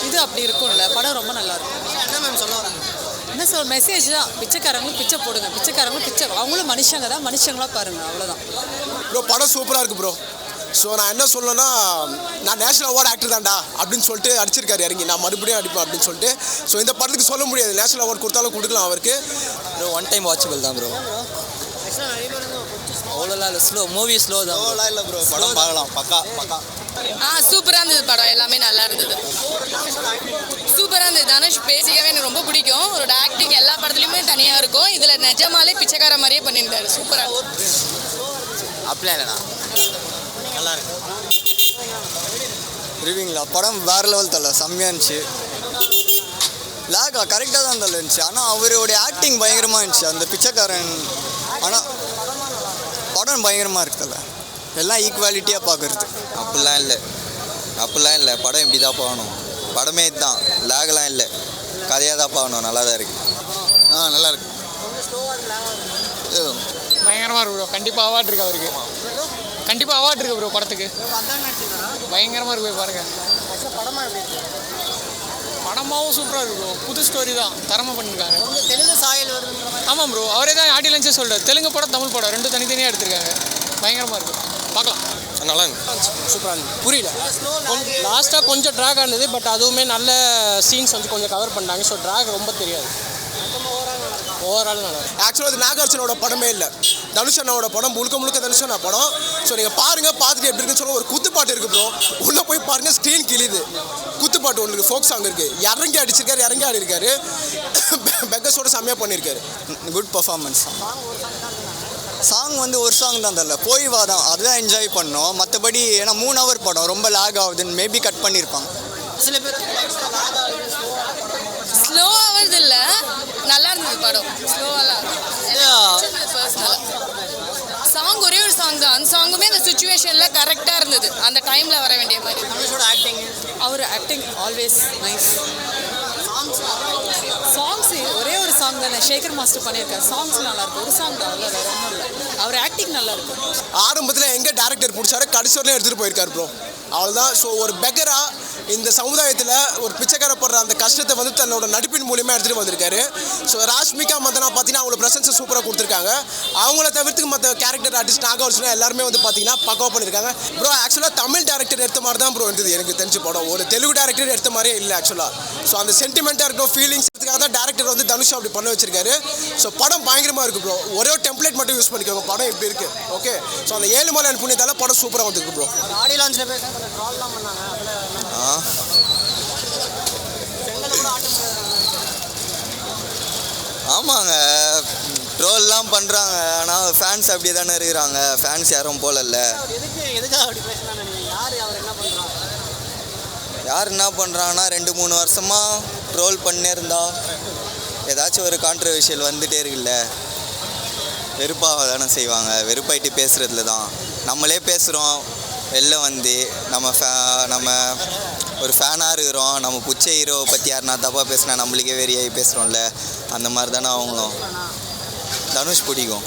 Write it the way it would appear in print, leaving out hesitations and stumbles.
இது அப்படி இருக்கும்ல, படம் ரொம்ப நல்லாயிருக்கும். என்ன மேம் சொல்ல வராங்க? என்ன சொல் மெசேஜ் தான், பிச்சைக்காரங்களும் பிச்சை போடுங்க, பிச்சைக்காரங்களும் பிச்சை, அவங்களும் மனுஷங்க தான், மனுஷங்களாக பாருங்கள், அவ்வளோதான். ப்ரோ படம் சூப்பராக இருக்குது ப்ரோ. ஸோ நான் என்ன சொல்லணும்னா, நான் நேஷனல் அவார்டு ஆக்டர் தான்டா அப்படின்னு சொல்லிட்டு அடிச்சிருக்காரு இறங்கி, நான் மறுபடியும் அடிப்பேன் அப்படின்னு சொல்லிட்டு. ஸோ இந்த படத்துக்கு சொல்ல முடியாது, நேஷனல் அவார்டு கொடுத்தாலும் கொடுக்கலாம் அவருக்கு. ப்ரோ ஒன் டைம் வாட்சபிள் தான் ப்ரோ. ஆக்சுவலாக நிறைய பேர் வந்து அவ்வளோலாம் இல்லை, ஸ்லோ மூவி ஸ்லோ தான். அவ்வளோலாம் இல்லை ப்ரோ, படம் பார்க்கலாம் பக்கா பக்கா. சூப்பராக இருந்தது படம், எல்லாமே நல்லா இருந்தது, சூப்பராக இருந்தது. தனுஷ் பேசிக்கவே எனக்கு ரொம்ப பிடிக்கும். அவரோட ஆக்டிங் எல்லா படத்துலையுமே தனியாக இருக்கும். இதில் நிஜமாலே பிச்சைக்கார மாதிரியே பண்ணியிருந்தாரு, சூப்பராக. அப்படிலாம் இல்லைண்ணா, நல்லா இருக்கு. ரிவிங்களா படம் வேறு லெவல் தரல, செம்மையாக இருந்துச்சு. லேக்கா கரெக்டாக தான் தரல இருந்துச்சு. ஆனால் அவருடைய ஆக்டிங் பயங்கரமாக இருந்துச்சு, அந்த பிச்சைக்காரன். ஆனால் படம் பயங்கரமாக இருக்குல்ல, எல்லாம் ஈக்குவாலிட்டியாக பார்க்குறது. அப்படிலாம் இல்லை, படம் இப்படி தான் போகணும். படமே இதுதான், லேகெலாம் இல்லை, கதையாக தான் பார்க்கணும். நல்லா தான் இருக்குது. நல்லா இருக்கு. பயங்கரமாக இருக்கு ப்ரோ. கண்டிப்பாக அவார்ட் இருக்கு அவருக்கு, கண்டிப்பாக அவார்ட் இருக்கு ப்ரோ படத்துக்கு. பயங்கரமாக இருக்கு, போய் பாருங்கள். படமாக எப்படி இருக்கு? படமாகவும் சூப்பராக இருக்கு ப்ரோ. புது ஸ்டோரி தான், தரமாக பண்ணியிருக்காங்க. தெலுங்கு சாயல் வருதுன்ற மாதிரி. ஆமாம் ப்ரோ, அவரே தான் ஆடியன்ஸே சொல்கிறார். தெலுங்கு படம் தமிழ் படம் ரெண்டும் தனித்தனியாக எடுத்திருக்காங்க. பயங்கரமாக இருக்குது, பார்க்கலாம். நல்லா இருக்கு. சூப்பராக இருந்துச்சு. புரியல, லாஸ்ட்டாக கொஞ்சம் ட்ராக் ஆனது, பட் அதுவுமே நல்ல சீன்ஸ் வந்து கொஞ்சம் கவர் பண்ணாங்க. ஸோ ட்ராக் ரொம்ப தெரியாது, ஓவரால் நல்லா இருக்கும். ஆக்சுவலாக அது நாகார்ஜுனோட படமே இல்லை, தனுஷ் அண்ணாவோட படம், முழுக்க தனுஷ் அண்ணா படம். ஸோ நீங்கள் பாருங்கள், பார்த்துட்டு எப்படி இருக்குன்னு சொல்ல. ஒரு குத்துப்பாட்டு இருக்குது ப்ரோ, உள்ளே போய் பாருங்கள், ஸ்க்ரீன் கிழிது. குத்துப்பாட்டு ஒன்று இருக்குது, ஃபோக் சாங் இருக்குது, இறங்கி அடிச்சிருக்காரு, இறங்கி ஆடி இருக்காரு. பெக்கஸோட செம்மையாக பண்ணியிருக்காரு. Good performance. சாங் வந்து ஒரு சாங் தான் தரல, போய் வா தான், அதுதான் என்ஜாய் பண்ணோம். மற்றபடி ஏன்னா 3 ஹவர் படம், ரொம்ப லேக் ஆகுதுன்னு மேபி கட் பண்ணியிருப்பாங்க. சில பேர் ஸ்லோ ஆகிறது இல்லை, நல்லா இருந்தது படம், ஸ்லோவெல்லாம். சாங் ஒரே ஒரு சாங் தான், அந்த சாங்குமே அந்த சுச்சுவேஷனில் கரெக்டாக இருந்தது, அந்த டைமில் வர வேண்டிய மாதிரி. தனுஷோட ஆக்டிங், அவர் ஆக்டிங் ஆல்வேஸ் நைஸ். சாங்ஸ் ஒரே ஒரு சாங் தானே சேகர் மாஸ்டர் பண்ணியிருக்காரு, சாங்ஸ் நல்லாயிருக்கும். ஒரு சாங் தான், அவ்வளோ வேறு ஒன்றும் இல்லை. அவர் ஆக்டிங் நல்லாயிருக்கும். ஆரம்பத்தில் எங்கே டேரக்டர் பிடிச்சாரு, கடைசி வரையும் எடுத்துகிட்டு போயிருக்காரு ப்ரோ, அவ்வளோதான். ஸோ ஒரு பெக்கராக இந்த சமுதாயத்தில் ஒரு பிச்சைக்காரப்படுற அந்த கஷ்டத்தை வந்து தன்னோட நடிப்பின் மூலியமாக எடுத்துகிட்டு வந்திருக்காரு. ஸோ ராஷ்மிகா மந்தனா பார்த்தீங்கன்னா அவங்களோட ப்ரெசன்ஸை சூப்பராக கொடுத்துருக்காங்க. அவங்கள தவிர்த்துக்கு மற்ற கேரக்டர் ஆர்டிஸ்ட் நாகார்ஜுனா எல்லாருமே வந்து பார்த்தீங்கன்னா பக்காவாக பண்ணியிருக்காங்க ப்ரோ. ஆக்சுவலாக தமிழ் டேரக்டர் எடுத்த மாதிரி தான் ப்ரோ இருந்தது எனக்கு தெரிஞ்ச படம், ஒரு தெலுங்கு டேரக்டர் எடுத்த மாதிரியே இல்லை ஆக்சுவலாக. ஸோ அந்த சென்டிமெண்ட்டாக இருக்கணும், ஃபீலிங்ஸ்க்காக தான் டேரக்டர் வந்து தனுஷ் அப்படி பண்ண வச்சிருக்காரு. ஸோ படம் பயங்கரமாக இருக்குது ப்ரோ. ஒரே ஒரு டெம்ப்ளேட் மட்டும் யூஸ் பண்ணிக்கோங்க, படம் இப்படி இருக்குது. ஓகே, ஸோ அந்த 7 மலை புண்ணியத்தால் படம் சூப்பராக வந்துருக்கு ப்ரோ. ஆடியோ லான்ச்சில் பேச கொஞ்சம் ட்ரால்லாம் பண்ணாங்க. ஆமாங்க, ட்ரோல்லாம் பண்ணுறாங்க. ஆனால் ஃபேன்ஸ் அப்படி தானே இருக்கிறாங்க, ஃபேன்ஸ் யாரும் போகலல்ல. எதுக்காக அப்படி பேசுகிறாங்க? யார் அவர் என்ன பண்ணுறாங்க? யார் என்ன பண்ணுறாங்கன்னா 2-3 வருஷமாக ட்ரோல் பண்ணிருந்தா ஏதாச்சும் ஒரு கான்ட்ரவர்ஷியல் வந்துகிட்டே இருக்குல்ல, வெறுப்பாக தானே செய்வாங்க. வெறுப்பாயிட்டு பேசுகிறதுல தான் நம்மளே பேசுகிறோம். வெளில வந்து நம்ம ஒரு ஃபேனாக இருக்கிறோம், நம்ம பிடிச்ச ஹீரோவை பற்றி யாருனா தப்பாக பேசினா நம்மளுக்கே வெறியாகி பேசுகிறோம்ல, அந்த மாதிரி தானே அவங்களும். தனுஷ் பிடிக்கும்.